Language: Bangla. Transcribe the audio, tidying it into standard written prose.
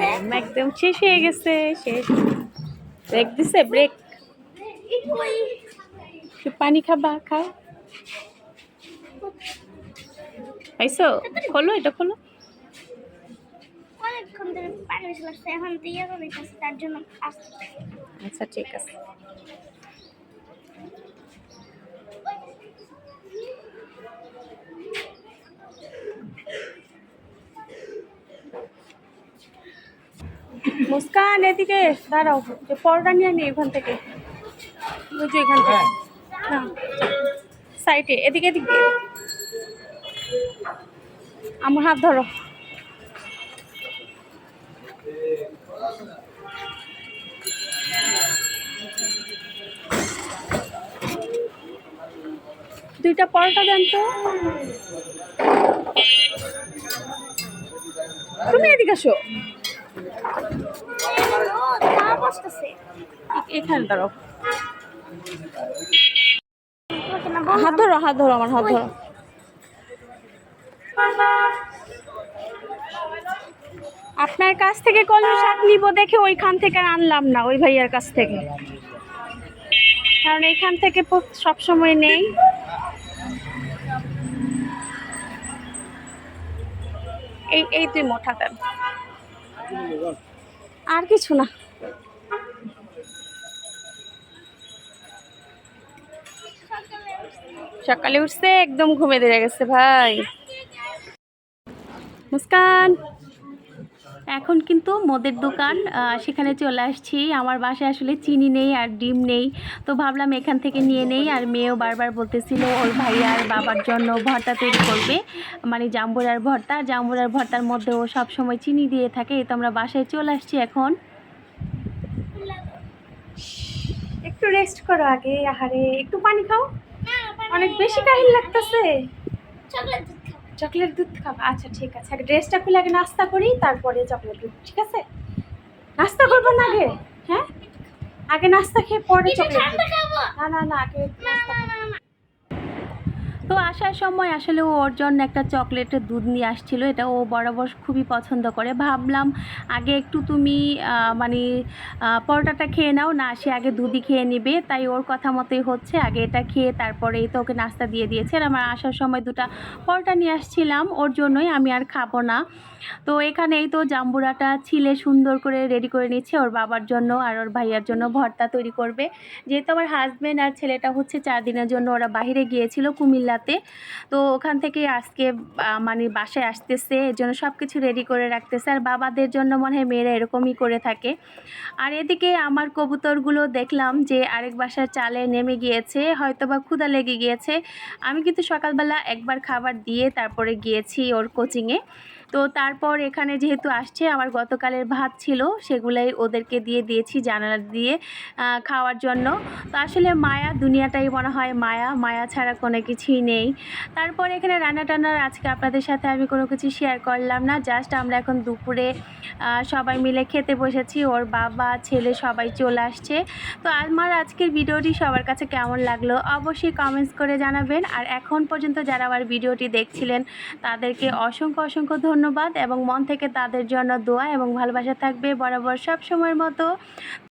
হ্যাঁ একদম শেষ হয়ে গেছে, শেষ। ব্রেক দিছে, ব্রেক। পানি খাবা, খাও। খাইছো? খোলো, এটা খোলো। আচ্ছা ঠিক আছে। মুস্কান এদিকে দাঁড়াও, যে পরোটা নিয়ে নি এখান থেকে, বুঝো এখান থেকে না, সাইডে, এদিকে এদিকে। আমার হাত ধরো। দুইটা পরোটা দেন তো। তুমি এদিকে আসো, এখানে দাঁড়াও। হাত ধরো, হাত ধরো, আমার হাত ধরো। আপনার কাছ থেকে কলমি শাক নিব দেখে ওইখান থেকে আনলাম না, ওই ভাইয়ার কাছ থেকে, কারণ এইখান থেকে সবসময় নেই। এই তুই মোটা দেন, আর কিছু না। সকালে উঠছে একদম ঘুমে দিয়ে গেছে ভাই। মুস্কান এখন কিন্তু মদের দোকান, সেখানে চলে আসছি। আমার বাসায় আসলে চিনি নেই আর ডিম নেই, তো ভাবলাম এখান থেকে নিয়ে নেই। আর মেয়েও বারবার বলতেছিল ওর ভাইয়ার বাবার জন্য ভর্তা তৈরি করবে, মানে জাম্বুরার ভর্তা। জাম্বুরার ভর্তার মধ্যে ও সবসময় চিনি দিয়ে থাকে। তো আমরা বাসায় চলে আসছি এখন। একটু রেস্ট করো আগে, আহারে একটু পানি খাও, অনেক বেশি কাহিল লাগতেছে। চকলেট দুধ খাবো, আচ্ছা ঠিক আছে। আগে ড্রেসটা খুলে আগে নাস্তা করি, তারপরে চকলেট দুধ, ঠিক আছে? নাস্তা করবো না আগে? হ্যাঁ, আগে নাস্তা খেয়ে পরে চকলেট। না না না, আগে নাস্তা। তো আসার সময় আসলে ও ওর জন্য একটা চকলেটের দুধ নিয়ে আসছিল, এটা ও বরাবর খুবই পছন্দ করে। ভাবলাম আগে একটু তুমি মানে পরোটাটা খেয়ে নাও না, সে আগে দুধই খেয়ে নেবে। তাই ওর কথা মতোই হচ্ছে, আগে এটা খেয়ে তারপরেই তো ওকে নাস্তা দিয়ে দিয়েছে। আর আমার আসার সময় দুটো পরোটা নিয়ে আসছিলাম ওর জন্যই, আমি আর খাবো না। তো এখানেই তো জাম্বুরাটা ছিলে সুন্দর করে রেডি করে নিচ্ছে ওর বাবার জন্য আর ওর ভাইয়ার জন্য ভর্তা তৈরি করবে। যেহেতু আমার হাজব্যান্ড আর ছেলেটা হচ্ছে 4 দিনের জন্য ওরা বাইরে গিয়েছিল কুমিল্লাতে, তো ওখান থেকে আজকে মানে বাসায় আসতেছে, এর জন্য সব কিছু রেডি করে রাখতেছে। আর বাবাদের জন্য মনে হয় মেয়েরা এরকমই করে থাকে। আর এদিকে আমার কবুতরগুলো দেখলাম যে আরেক বাসার চালে নেমে গিয়েছে, হয়তো বা ক্ষুধা লেগে গিয়েছে। আমি কিন্তু সকালবেলা একবার খাবার দিয়ে তারপরে গিয়েছি ওর কোচিংয়ে। তো তারপর এখানে যেহেতু আসছে, আমার গতকালের ভাত ছিল সেগুলাই ওদেরকে দিয়ে দিয়েছি জানালা দিয়ে খাওয়ার জন্য। তো আসলে মায়া, দুনিয়াটাই মনে হয় মায়া, মায়া ছাড়া কোনো কিছুই নেই। তারপর এখানে রান্না টান্নার আজকে আপনাদের সাথে আমি কোনো কিছু শেয়ার করলাম না, জাস্ট আমরা এখন দুপুরে সবাই মিলে খেতে বসেছি। ওর বাবা ছেলে সবাই চলে আসছে। তো আমার আজকের ভিডিওটি সবার কাছে কেমন লাগলো অবশ্যই কমেন্টস করে জানাবেন। আর এখন পর্যন্ত যারা আমার ভিডিওটি দেখছিলেন তাদেরকে অসংখ্য অসংখ্য ধন্যবাদ, এবং মন থেকে তাদের জন্য দোয়া এবং ভালোবাসা থাকবে বরাবর সব সময়ের মতো।